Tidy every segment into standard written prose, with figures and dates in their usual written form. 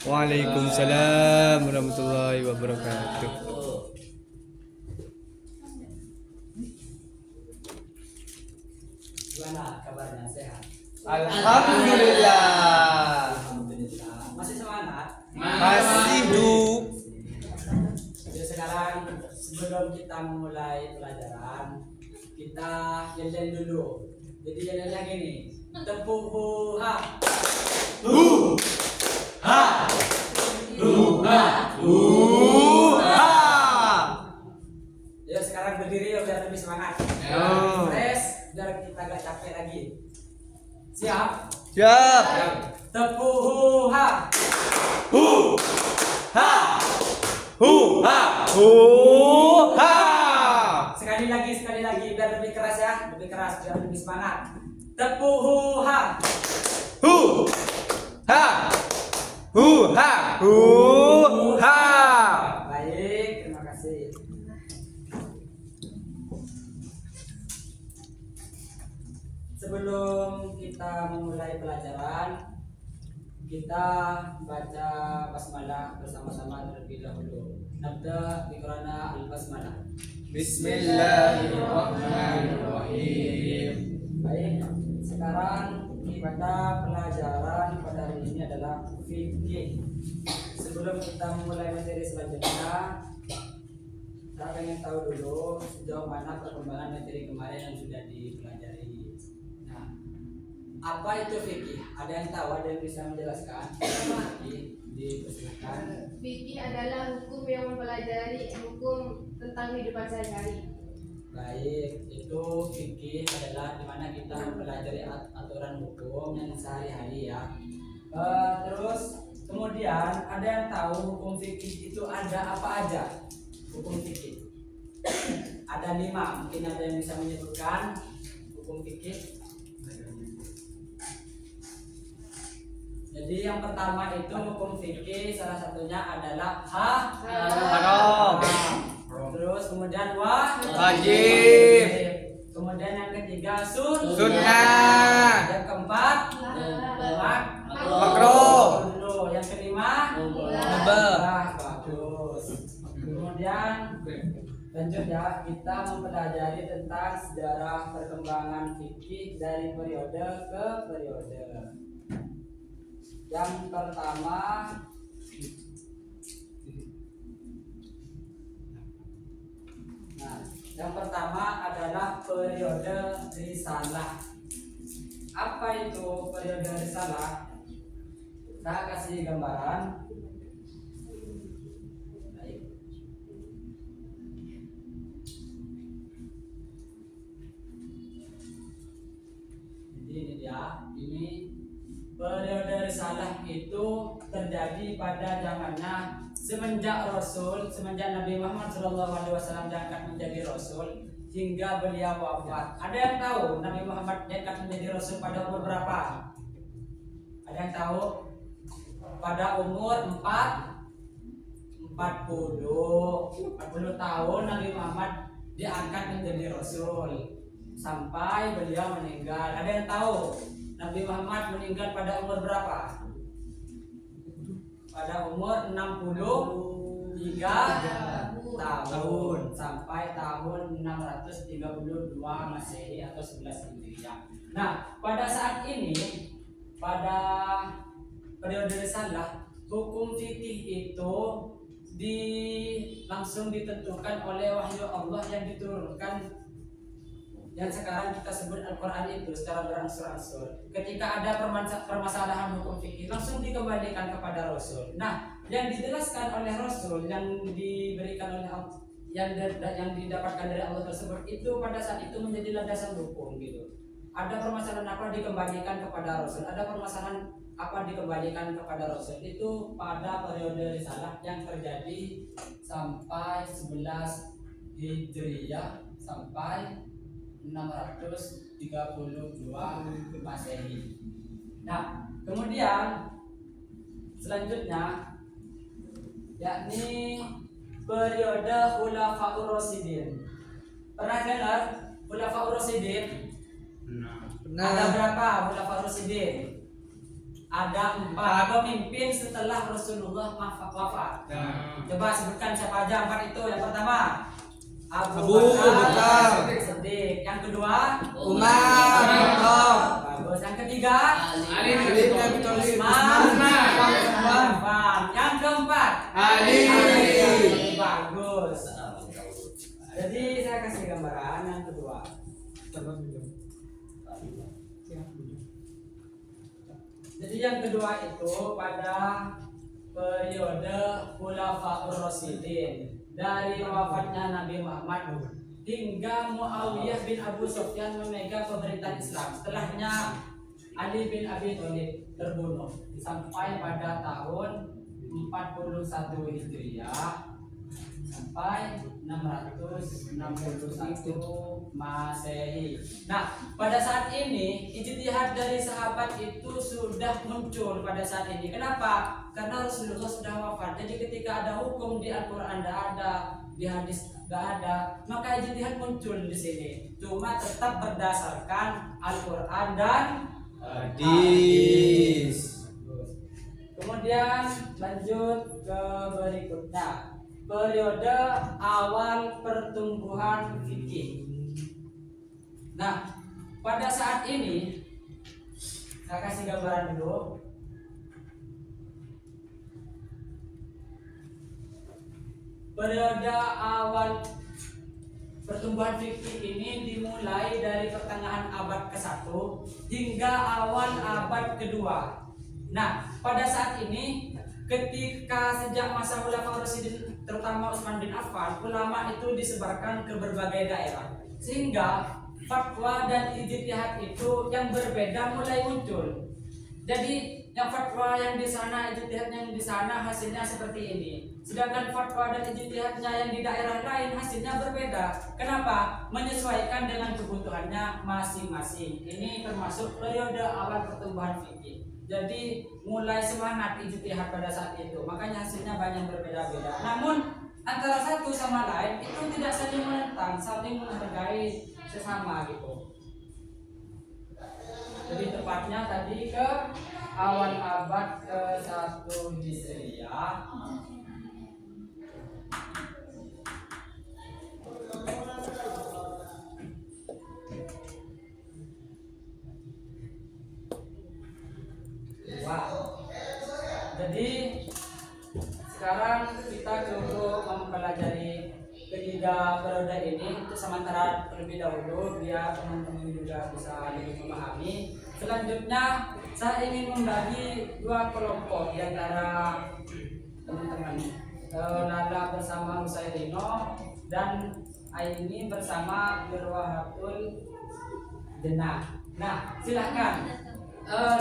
Waalaikumsalam warahmatullahi wabarakatuh. Gimana kabarnya, sehat? Alhamdulillah. Alhamdulillah. Masih semangat? Masih hidup. Jadi sekarang sebelum kita memulai pelajaran, kita yel-yel dulu. Jadi yel-yelnya gini. Tepuk ha. Ha. Ha. Ya sekarang berdiri ya biar lebih semangat. Oh. Fresh biar kita gak capek lagi. Siap? Siap. Tepuk ha. Ha. Ha. Sekali lagi biar lebih keras ya, lebih keras biar lebih semangat. Tepuk ha. Ha. Ha. Baik, terima kasih. Sebelum kita memulai pelajaran, kita baca basmalah bersama-sama terlebih dahulu. Nabda biqrana al-basmalah. Bismillahirrahmanirrahim. Baik, sekarang kita pelajaran pada hari ini adalah fikih. Sebelum kita memulai materi selanjutnya, saya ingin tahu dulu sejauh mana perkembangan materi kemarin yang sudah dipelajari. Nah, apa itu fikih? Ada yang tahu? Ada yang bisa menjelaskan? Fikih, dipersilakan. Fikih adalah hukum yang mempelajari hukum tentang kehidupan sehari-hari. Baik, itu fikih adalah dimana kita mempelajari aturan hukum yang sehari-hari ya. Terus kemudian ada yang tahu hukum fikih itu ada apa aja? Hukum fikih ada 5, mungkin ada yang bisa menyebutkan hukum fikih. Jadi yang pertama itu hukum fikih salah satunya adalah Haram. Terus kemudian Wajib. Kemudian yang ketiga Sunnah. Yang keempat Makruh. dulu. Yang kelima Mubah. bagus. Kemudian lanjut ya, kita mempelajari tentang sejarah perkembangan fikih dari periode ke periode. Yang pertama yang pertama adalah periode risalah. Apa itu periode risalah? Saya kasih gambaran. Baik. Jadi ini dia, ini periode risalah itu terjadi pada zamannya semenjak Nabi Muhammad SAW diangkat menjadi Rasul hingga beliau wafat. Ada yang tahu Nabi Muhammad diangkat menjadi Rasul pada umur berapa? Ada yang tahu? Pada umur 40 tahun Nabi Muhammad diangkat menjadi Rasul sampai beliau meninggal. Ada yang tahu Nabi Muhammad meninggal pada umur berapa? Pada umur 63 tahun sampai tahun 632 Masehi atau 11 Hijriah. Nah, pada saat ini pada periode risalah hukum fikih itu langsung ditentukan oleh wahyu Allah yang diturunkan yang sekarang kita sebut Al-Quran itu secara berangsur-angsur. Ketika ada permasalahan hukum fikih langsung dikembalikan kepada Rasul. Nah, yang dijelaskan oleh Rasul yang diberikan oleh Allah, yang didapatkan dari Allah tersebut itu pada saat itu menjadi landasan hukum gitu. Ada permasalahan apa dikembalikan kepada Rasul, ada permasalahan apa dikembalikan kepada Rasul. Itu pada periode risalah yang terjadi sampai 11 Hijriah sampai 632 Masehi. Nah, kemudian selanjutnya yakni periode Khulafaur Rasyidin. Pernah dengar Khulafaur Rasyidin? Ada berapa Khulafaur Rasyidin? ada 4 pemimpin setelah Rasulullah wafat. Coba sebutkan siapa aja 4 itu. Yang pertama Abu Bakar Siddiq. Yang kedua Umar bin Khattab. bagus. Yang ketiga Ali bin Abi Thalib. Utsman. Yang keempat Ali. bagus. Jadi saya kasih gambaran yang kedua. Jadi yang kedua itu pada periode Khulafaur Rasyidin, dari wafatnya Nabi Muhammad hingga Muawiyah bin Abu Sufyan memegang pemerintahan Islam. Setelahnya Ali bin Abi Thalib terbunuh sampai pada tahun 41 Hijriah sampai 661 Masehi. Nah, pada saat ini ijtihad dari sahabat itu sudah muncul pada saat ini. Kenapa? Karena Rasulullah sudah wafat. Jadi ketika ada hukum di Al-Qur'an tidak ada, di hadis tidak ada, maka ijtihad muncul di sini. Cuma tetap berdasarkan Al-Qur'an dan Hadis. Kemudian lanjut ke berikutnya. Periode awal pertumbuhan fikih. Nah, pada saat ini saya kasih gambaran dulu. Periode awal pertumbuhan fikih ini dimulai dari pertengahan abad ke-1 hingga awal abad ke-2. Nah, pada saat ini ketika sejak masa Khulafaur Rasyidin terutama Utsman bin Affan, ulama itu disebarkan ke berbagai daerah sehingga fatwa dan ijtihad itu yang berbeda mulai muncul. Jadi yang fatwa yang di sana, ijtihadnya yang di sana hasilnya seperti ini. Sedangkan fatwa dan ijtihadnya yang di daerah lain hasilnya berbeda. Kenapa? Menyesuaikan dengan kebutuhannya masing-masing. Ini termasuk periode awal pertumbuhan fikih. Jadi mulai semangat ijtihad pada saat itu, makanya hasilnya banyak berbeda-beda. Namun antara satu sama lain itu tidak saling menentang, saling menghargai sesama gitu. Jadi tepatnya tadi ke awal abad ke-1 Hijriah. Wow. Jadi sekarang kita coba mempelajari ketiga periode ini untuk sementara terlebih dahulu biar teman-teman juga bisa lebih memahami. Selanjutnya saya ingin membagi 2 kelompok di antara teman-teman. Lala bersama Husairino dan Aini bersama Mirwahatul Jenah. Nah, silakan.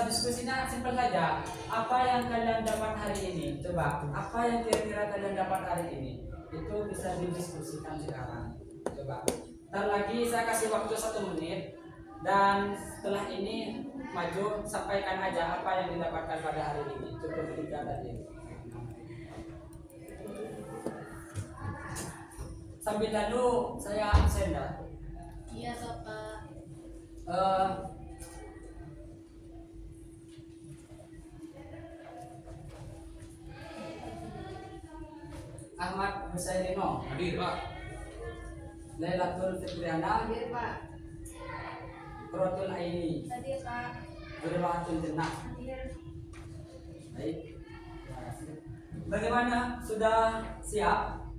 Diskusinya simpel saja. Apa yang kalian dapat hari ini? Coba, apa yang kira-kira kalian dapat hari ini? Itu bisa didiskusikan sekarang. Coba. Ntar lagi saya kasih waktu 1 menit dan setelah ini maju sampaikan aja apa yang didapatkan pada hari ini. Cukup 3 tadi. Sambil lalu saya absen dah. Iya, Bapak. Ahmad Husairino Hadir, Pak. Lailatul Fitriana Hadir, Pak. Qurratul Aini Hadir, Pak. Mirwahatul Jenah. Hadir. Baik. Bagaimana? Sudah siap?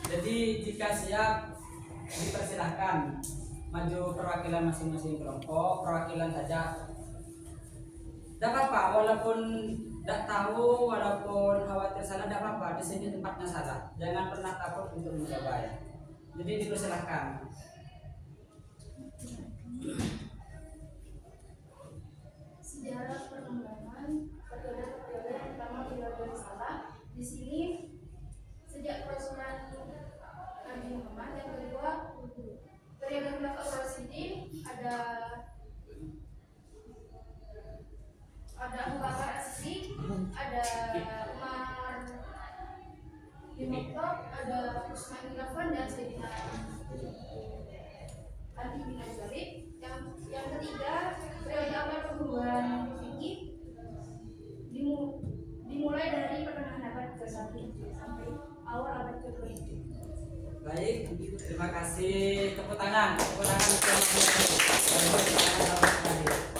Jadi jika siap dipersilahkan maju perwakilan masing-masing kelompok, perwakilan saja. Tidak apa-apa, walaupun tidak tahu, walaupun khawatir salah, tidak apa-apa. Di sini tempatnya salah. Jangan pernah takut untuk mencoba ya. Jadi dipersilahkan. Sejarah perkembangan periode pertama periode risalah. Di sini sejak kerasulan Nabi Muhammad. Yang kedua periode Khulafaur Rasyidin, ada Abu Bakar As-Siddiq, ada Umar bin Khattab, ada Utsman bin Affan dan Sayyidina Ali.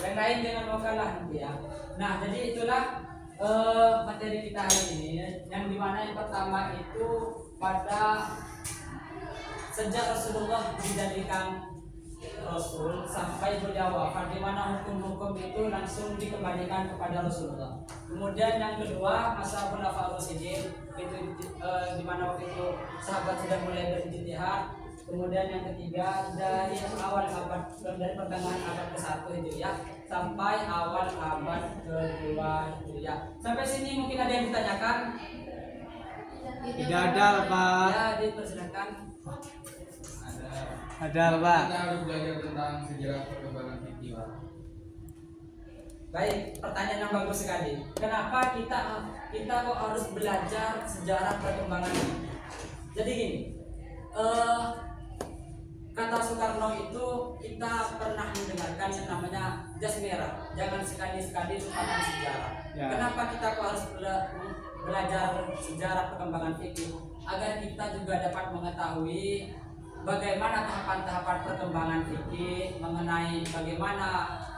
Yang lain jangan mau kalah nanti ya. Nah, jadi itulah materi kita hari ini, yang dimana yang pertama itu pada sejak Rasulullah dijadikan Rasul sampai beliau wafat, di mana hukum-hukum itu langsung dikembalikan kepada Rasulullah. Kemudian yang kedua masa Khulafaur Rasyidin itu di mana waktu itu sahabat sudah mulai berijtihad. Kemudian yang ketiga dari awal abad, dari pertengahan abad ke-1 Hijriah sampai awal abad ke-2 Hijriah. Sampai sini mungkin ada yang ditanyakan? Tidak ada, Pak. Ya, dipersilakan. Ada, Pak. Kita harus belajar tentang sejarah perkembangan fikih, Pak. Baik, pertanyaan yang bagus sekali. Kenapa kita kok harus belajar sejarah perkembangan ini? Jadi gini, kata Soekarno itu kita pernah mendengarkan yang namanya jas merah. Jangan sekali-sekali lupakan sejarah. Ya. Kenapa kita kok harus belajar sejarah perkembangan fikih? Agar kita juga dapat mengetahui bagaimana tahapan-tahapan perkembangan fikih, mengenai bagaimana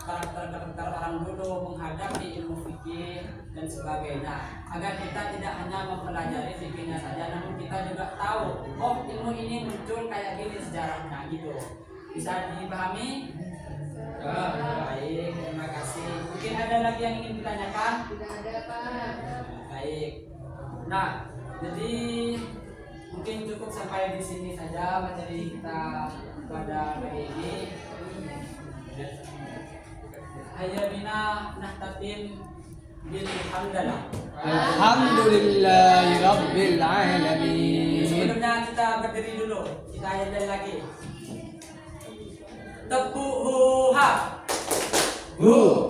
karakter-karakter orang dulu menghadapi ilmu fikih dan sebagainya, agar kita tidak hanya mempelajari fikihnya saja, namun kita juga tahu, oh ilmu ini muncul kayak gini sejarahnya gitu. Bisa dipahami? Baik, terima kasih. Mungkin ada lagi yang ingin ditanyakan? Tidak ada, Pak. Baik. Nah, jadi mungkin cukup sampai di sini saja materi kita pada hari ini. Hayya bina nahtatim bil hamdalah. Alhamdulillahirabbil alamin. Sebelumnya kita berdiri dulu. Kita ayat lagi. Tepuha. Hu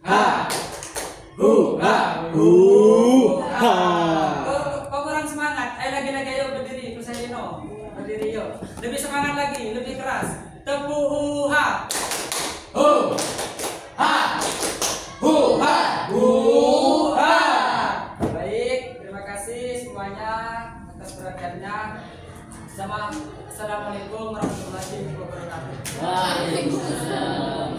ha hu ha hu ha. Kok kurang semangat? Ayo lagi ayo berdiri. Terus saya no. Berdiri yuk. Lebih semangat lagi, lebih keras. Tepuha. Hu ha hu ha hu ha. Baik, terima kasih semuanya atas perhatiannya. Assalamualaikum warahmatullahi wabarakatuh. Waalaikumsalam.